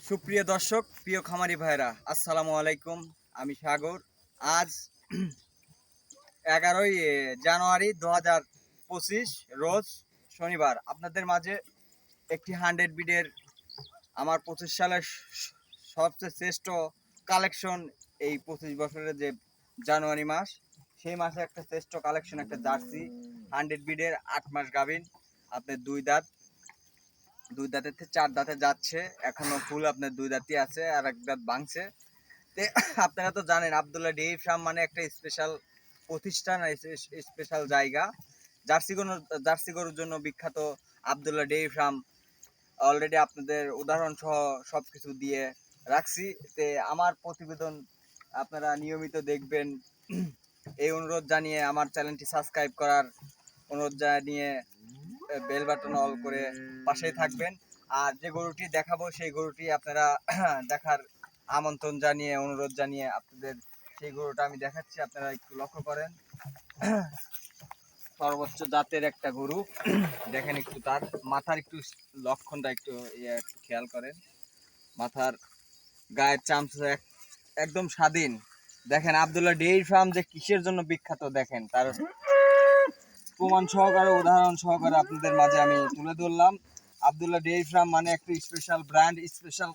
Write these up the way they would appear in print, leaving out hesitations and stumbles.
সুপ্রিয় দর্শক, প্রিয় খামারি ভাইরা, আসসালামু আলাইকুম। আমি সাগর। আজ 11ই জানুয়ারি 2025 রোজ শনিবার আপনাদের মাঝে একটি 100 বিডের আমার 25 সালের সবচেয়ে শ্রেষ্ঠ কালেকশন, এই 25 বছরের যে জানুয়ারি মাস, সেই মাসে একটা শ্রেষ্ঠ কালেকশন, একটা জার্সি 100 বিডের 8 মাস গাভিন, আপনার দুই দাঁতের থেকে 4 দাঁতে যাচ্ছে, এখনো ফুল আপনার দুই দাঁতই আছে, আর এক দাঁত ভাঙছে। তে আপনারা তো জানেন আব্দুল্লাহ ডেইরি ফার্ম মানে একটা স্পেশাল প্রতিষ্ঠান, স্পেশাল জায়গা। জার্সি গরুর জন্য বিখ্যাত আব্দুল্লাহ ডেইরি ফার্ম। অলরেডি আপনাদের উদাহরণ সহ সবকিছু দিয়ে রাখছি। তে আমার প্রতিবেদন আপনারা নিয়মিত দেখবেন, এই অনুরোধ জানিয়ে আমার চ্যানেলটি সাবস্ক্রাইব করার অনুরোধ জানিয়ে বেল বাটন অল করে পাশেই থাকবেন। আর যে গরুটি দেখাবো সেই গরুটি আপনারা দেখার আমন্ত্রণ জানিয়ে, অনুরোধ জানিয়ে আপনাদের সেই গরুটা আমি দেখাচ্ছি, আপনারা একটু লক্ষ্য করেন। সর্বোচ্চ জাতের একটা গরু, দেখেন একটু তার মাথার একটু লক্ষণটা একটু একটু খেয়াল করেন। মাথার গায়ের চামচা একদম স্বাধীন। দেখেন আব্দুল্লাহ ডেইরি ফার্ম যে কিসের জন্য বিখ্যাত, দেখেন তার প্রমাণ সহকারে, উদাহরণ সহকারে আপনাদের মাঝে আমি তুলে ধরলাম। আব্দুল্লাহ ডেইরি ফার্ম মানে একটা স্পেশাল ব্র্যান্ড, স্পেশাল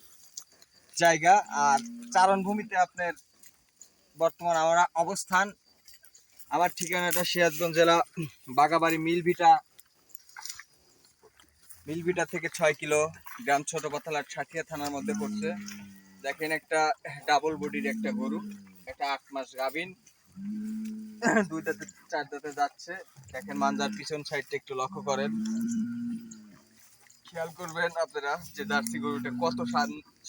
জায়গা। আর চারণভূমিতে আপনার বর্তমান আমার অবস্থান। আমার ঠিকানাটা সিরাজগঞ্জ জেলা, বাগাবাড়ি মিলভিটা থেকে 6 কিলো, গ্রাম ছোট পাথালার সাঠিয়া থানার মধ্যে পড়ছে। দেখেন একটা ডাবল বডির একটা গরু, একটা 8 মাস গাভিন, দুই দাঁতে 4 দাঁতে যাচ্ছে। দেখেন মাঞ্জার পিছন সাইডটা একটু লক্ষ্য করেন, খেয়াল করবেন আপনারা যে জার্সি গরুটা কত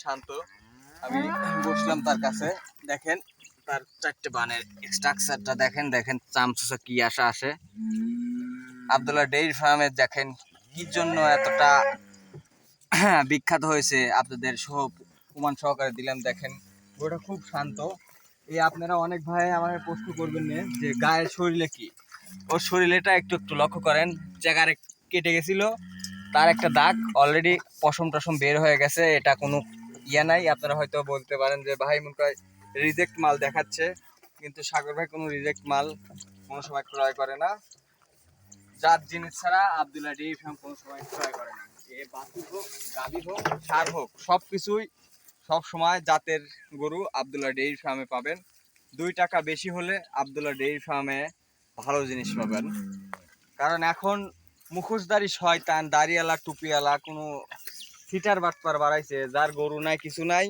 শান্ত। আমি বসলাম তার কাছে, দেখেন তার 4টে বানের স্ট্রাকচারটা দেখেন, দেখেন চামচা কি আসে। আব্দুল্লাহ ডেইরি ফার্মের দেখেন কি জন্য এতটা বিখ্যাত হয়েছে, আপনাদের সব প্রমাণ সহকারে দিলাম। দেখেন গরুটা খুব শান্ত। এই আপনারা অনেক ভাই আমাকে প্রশ্ন করবেন না যে গায়ের শরীরে কি, ওর শরীরেটা একটু একটু লক্ষ্য করেন। চেগারে কেটে গেছিল, তার একটা দাগ অলরেডি পশম টসম বের হয়ে গেছে। এটা কোনো নাই। আপনারা হয়তো বলতে পারেন যে ভাই মনে হয় রিজেক্ট মাল দেখাচ্ছে, কিন্তু সাগর ভাই কোনো রিজেক্ট মাল কোনো সময় ক্রয় করে না। জাত জিনিস ছাড়া আব্দুল্লাহ ডেইরি ফার্ম কোনো সময় ক্রয় করে না। এ বাছুর হোক, গাভী হোক, ষাঁড় হোক, সব কিছুই সব সময় জাতের গরু আব্দুল্লাহ ডেইরি ফার্মে পাবেন। 2 টাকা বেশি হলে আব্দুল্লাহ ডেইরি ফার্মে ভালো জিনিস পাবেন। কারণ এখন মুখোশধারী শয়তান, দাড়িওয়ালা, টুপিওয়ালা কোনো সিটার বাটপার বাড়াইছে, যার গরু নাই, কিছু নাই,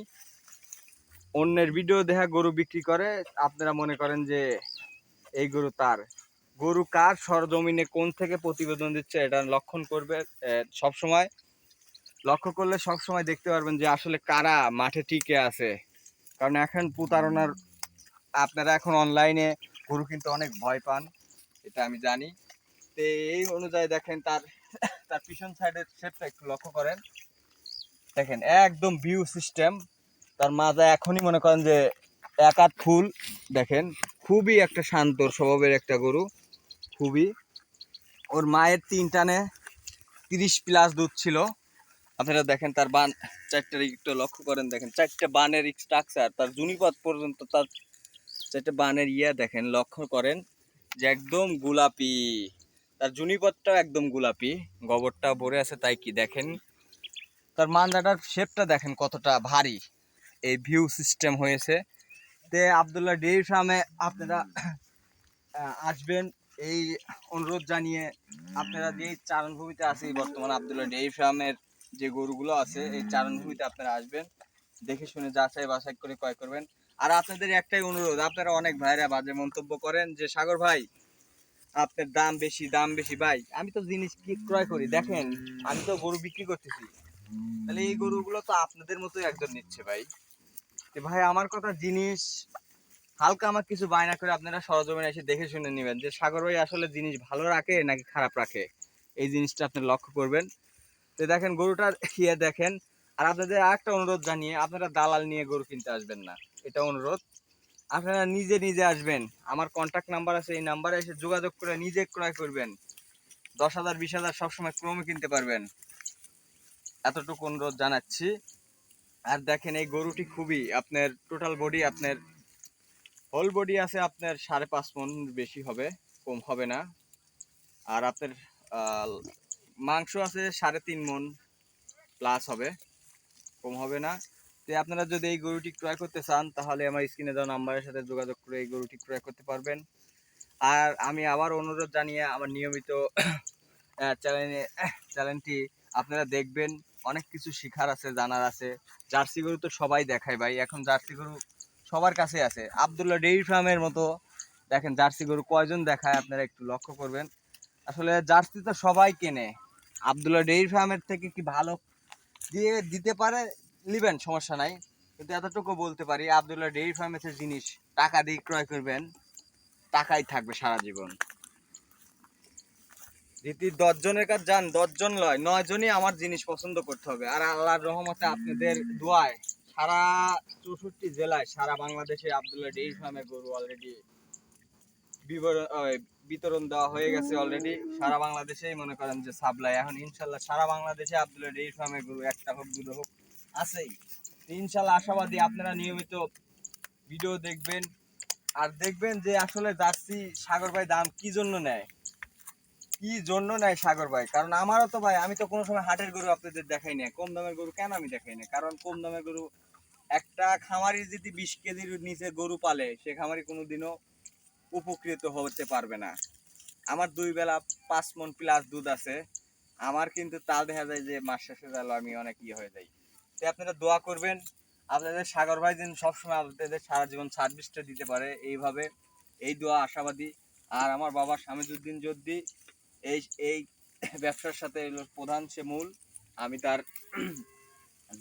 অন্যের ভিডিও দেখা গরু বিক্রি করে। আপনারা মনে করেন যে এই গরু তার। গরু কার, সরজমিনে কোন থেকে প্রতিবেদন দিচ্ছে, এটা লক্ষণ করবে সব সময়। লক্ষ্য করলে সব সময় দেখতে পারবেন যে আসলে কারা মাঠে টিকে আছে। কারণ এখন প্রতারণার, আপনারা এখন অনলাইনে গরু কিনতে অনেক ভয় পান, এটা আমি জানি। তো এই অনুযায়ী দেখেন তার তার পিছন সাইডের শেপটা একটু লক্ষ্য করেন, দেখেন একদম ভিউ সিস্টেম। তার মাজা এখনই মনে করেন যে এক হাত ফুল। দেখেন খুবই একটা শান্ত স্বভাবের একটা গরু, খুবই। ওর মায়ের 3 টানে 30+ দুধ ছিল। আপনারা দেখেন তার বান 4টার একটু লক্ষ্য করেন, দেখেন 4টে বানের স্ট্রাকচার, তার জুনিপথ পর্যন্ত তার 4টে বানের দেখেন, লক্ষ্য করেন যে একদম গোলাপি। তার জুনিপথটাও একদম গোলাপি, গোবরটা ভরে আছে তাই কি। দেখেন তার মাঞ্জাটার শেপটা দেখেন কতটা ভারী, এই ভিউ সিস্টেম হয়েছে। তে আব্দুল্লাহ ডেইরি ফার্মে আপনারা আসবেন, এই অনুরোধ জানিয়ে। আপনারা যে চারণভূমিতে আছে বর্তমানে আব্দুল্লাহ ডেইরি ফার্মের যে গরুগুলো আছে, এই চারণভূমিতে আপনারা আসবেন, দেখে শুনে যাচাই বাছাই করে ক্রয় করবেন। আর আপনাদের একটাই অনুরোধ, আপনারা অনেক ভাইরা বাজে মন্তব্য করেন যে সাগর ভাই আপনার দাম বেশি, দাম বেশি। ভাই আমি তো জিনিস কি ক্রয় করি, দেখেন আমি তো গরু বিক্রি করতেছি, তাহলে এই গরুগুলো তো আপনাদের মতোই একজন নিচ্ছে ভাই। ভাই আমার কথা, জিনিস হালকা আমার কিছু বায়না করে আপনারা সরজমিনে এসে দেখে শুনে নেবেন যে সাগর ভাই আসলে জিনিস ভালো রাখে নাকি খারাপ রাখে, এই জিনিসটা আপনি লক্ষ্য করবেন। তো দেখেন গরুটার ইয়ে দেখেন। আর আপনাদের আরেকটা অনুরোধ জানিয়ে, আপনারা দালাল নিয়ে গরু কিনতে আসবেন না, এটা অনুরোধ। আপনারা নিজে নিজে আসবেন, আমার কন্ট্যাক্ট নাম্বার আছে, এই নাম্বারে এসে যোগাযোগ করে নিজে ক্রয় করবেন। 10,000 20,000 সবসময় ক্রমে কিনতে পারবেন, এতটুকু অনুরোধ জানাচ্ছি। আর দেখেন এই গরুটি খুবই আপনার টোটাল বডি আপনার হোল বডি আছে আপনার 5.5 মণ বেশি হবে, কম হবে না। আর আপনার মাংস আছে 3.5 মণ প্লাস হবে, কম হবে না। তো আপনারা যদি এই গরুটি ক্রয় করতে চান তাহলে আমার স্ক্রিনে দেওয়া নাম্বারের সাথে যোগাযোগ করে এই গরুটি ক্রয় করতে পারবেন। আর আমি আবার অনুরোধ জানিয়ে আমার নিয়মিত চ্যানেলটি আপনারা দেখবেন, অনেক কিছু শিখার আছে, জানার আছে। জার্সি গরু তো সবাই দেখায় ভাই, এখন জার্সি গরু সবার কাছে আছে। আবদুল্লাহ ডেইরি ফার্মের মতো দেখেন জার্সি গরু কয়জন দেখায় আপনারা একটু লক্ষ্য করবেন। আসলে জার্সি তো সবাই কেনে, আবদুল্লাহ ডেইরি ফার্মের থেকে কি ভালো দিয়ে দিতে পারে নিবেন, সমস্যা নাই। কিন্তু এতটুকু বলতে পারি আবদুল্লাহ ডেইরি ফার্মের জিনিস টাকা দিয়ে ক্রয় করবেন, টাকাই থাকবে সারা জীবন। যদি 10 জনের কাছে যান, 10 জন লয় 9 জনই আমার জিনিস পছন্দ করতে হবে। আর আল্লাহর রহমতে আপনাদের দোয়ায় সারা 64 জেলায় সারা বাংলাদেশে আবদুল্লাহ ডেইরি ফার্মের গরু অলরেডি বিতরণ দেওয়া হয়ে গেছে। অলরেডি সারা বাংলাদেশেই মনে করেন যে সাপ্লাই, এখন ইনশাল্লাহ সারা বাংলাদেশে আবদুল্লাহ ডেইরি ফার্মের গরু একটা হোক দুটো হোক আছেই। ইনশাল্লাহ আশাবাদী আপনারা নিয়মিত ভিডিও দেখবেন আর দেখবেন যে আসলে জার্সি সাগর ভাই দাম কি জন্য নেয়, কি জন্য নেয় সাগর ভাই। কারণ আমারও তো ভাই, আমি তো কোনো সময় হাটের গরু আপনাদের দেখাই না, কম দামের গরু কেন আমি দেখাই না, কারণ কম দামের গরু একটা খামারি যদি 20 কেজির নিচে গরু পালে সে খামারি কোনোদিনও উপকৃত হতে পারবে না। আমার 2 বেলা 5 মণ প্লাস দুধ আছে, আমার কিন্তু তা দেখা যায় যে মাস শেষে গেল আমি অনেক হয়ে যাই। তো আপনারা দোয়া করবেন আপনাদের সাগর ভাই যেন সবসময় আপনাদের সারা জীবন সার্ভিসটা দিতে পারে এইভাবে, এই দোয়া আশাবাদী। আর আমার বাবা শামিদুদ্দিন জদ্দি এই এই ব্যবসার সাথে প্রধান, সে মূল। আমি তার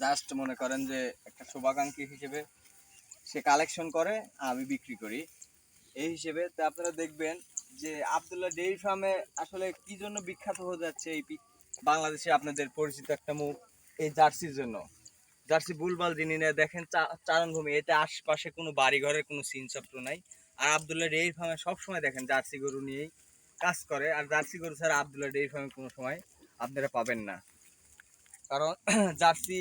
জাস্ট মনে করেন যে একটা শুভাকাঙ্ক্ষী হিসেবে, সে কালেকশন করে আমি বিক্রি করি এই হিসেবে। তো আপনারা দেখবেন যে আবদুল্লাহ ডেইরি ফার্মে আসলে কি জন্য বিখ্যাত হয়ে যাচ্ছে এই বাংলাদেশে আপনাদের পরিচিত একটা মুখ এই জার্সির জন্য। জার্সি বুলবাল যিনি নেয় দেখেন চারণভূমি, এতে আশপাশে কোনো বাড়ি ঘরের কোনো সিনচক্র নাই। আর আবদুল্লাহ ডেইরি ফার্মে সবসময় দেখেন জার্সি গরু নিয়েই কাজ করে। আর জার্সি গরু ছাড়া আবদুল্লাহ ডেইরি ফার্মে কোনো সময় আপনারা পাবেন না, কারণ জার্সি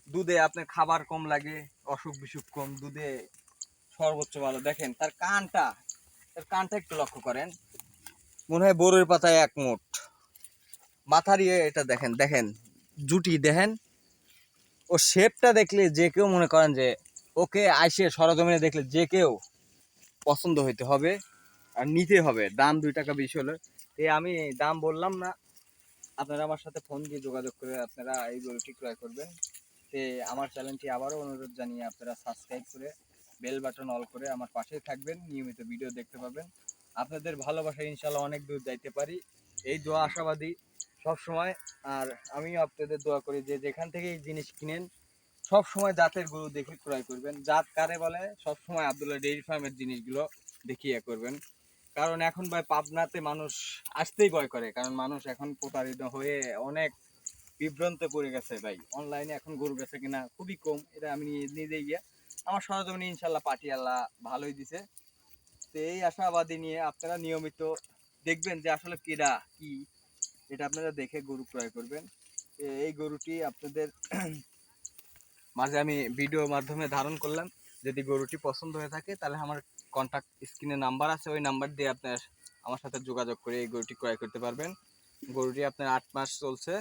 দুধে আপনার খাবার কম লাগে, অসুখ বিসুখ কম, দুধে সর্বোচ্চ ভালো। দেখেন তার কানটা একটু লক্ষ্য করেন, মনে হয় বড়ের পাতায় 1 মুঠ। মাথার এটা দেখেন, দেখেন জুটি দেখেন, ও শেপটা দেখলে যে কেউ মনে করেন যে ওকে আইসে সরজমিনে দেখলে যে কেউ পছন্দ হইতে হবে আর নিতে হবে। দাম 2 টাকা বেশি হলে আমি দাম বললাম না, আপনারা আমার সাথে ফোন দিয়ে যোগাযোগ করে আপনারা এই গরুটি ক্রয় করবেন। আমার চ্যানেলটি আবারও অনুরোধ জানিয়ে আপনারা সাবস্ক্রাইব করে বেল বাটন অল করে আমার পাশেই থাকবেন, নিয়মিত ভিডিও দেখতে পাবেন। আপনাদের ভালোবাসায় ইনশাল্লাহ অনেক দূর যাইতে পারি, এই দোয়া আশাবাদী সব সময়। আর আমিও আপনাদের দোয়া করি যে যেখান থেকে এই জিনিস কিনেন সব সময় জাতের গরু দেখে ক্রয় করবেন। জাত কারে বলে সব সময় আবদুল্লাহ ডেইরি ফার্মের জিনিসগুলো দেখিয়ে করবেন। কারণ এখন ভাই পাবনাতে মানুষ আসতেই ভয় করে, কারণ মানুষ এখন প্রতারিত হয়ে অনেক বিভ্রান্তে পড়ে গেছে ভাই। অনলাইনে এখন গরু বেচা কিনা খুবই কম, এটা আমি নিজেই গিয়া আমার সরজমিনে ইনশাল্লাহ পাটি আল্লাহ ভালোই দিছে। তো এই আশাবাদী নিয়ে আপনারা নিয়মিত দেখবেন যে আসলে কেডা কি, এটা আপনারা দেখে গরু ক্রয় করবেন। এই গরুটি আপনাদের মাঝে আমি ভিডিওর মাধ্যমে ধারণ করলাম। যদি গরুটি পছন্দ হয়ে থাকে তাহলে আমার কন্ট্যাক্ট স্ক্রিনে নাম্বার আছে, ওই নাম্বার দিয়ে আপনার আমার সাথে যোগাযোগ করে এই গরুটি ক্রয় করতে পারবেন। গরুটি আপনার 8 মাস চলছে,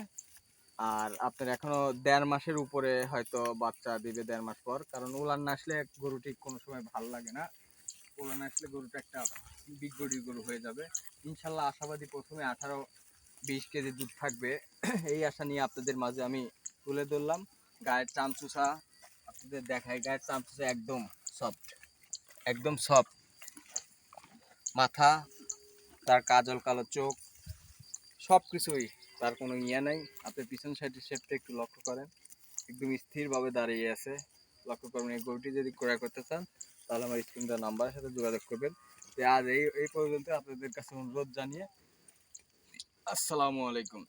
আর আপনার এখনো 1.5 মাসের উপরে হয়তো বাচ্চা দিবে, 1.5 মাস পর। কারণ উলান না আসলে গরুটি কোনো সময় ভালো লাগে না, উলান আসলে গরুটা একটা বিগ বডির গরু হয়ে যাবে। ইনশাল্লাহ আশাবাদী প্রথমে 18-20 কেজি দুধ থাকবে এই আশা নিয়ে আপনাদের মাঝে আমি তুলে ধরলাম। গায়ের চামচুসা আপনাদের দেখাই, গায়ের চামচুসা একদম সফট, একদম সফট মাথা, তার কাজল কালো চোখ, সব কিছুই তার কোনো নাই। আপনি পিছন সাইডের শেপটা একটু লক্ষ্য করেন, একদম স্থিরভাবে দাঁড়িয়ে আছে, লক্ষ্য করবেন। এই গরুটি যদি ক্রয় করতে চান তাহলে আমার স্ক্রিন দেওয়া নাম্বারের সাথে যোগাযোগ করবেন। আজ এই পর্যন্ত আপনাদের কাছে অনুরোধ জানিয়ে আসসালামু আলাইকুম।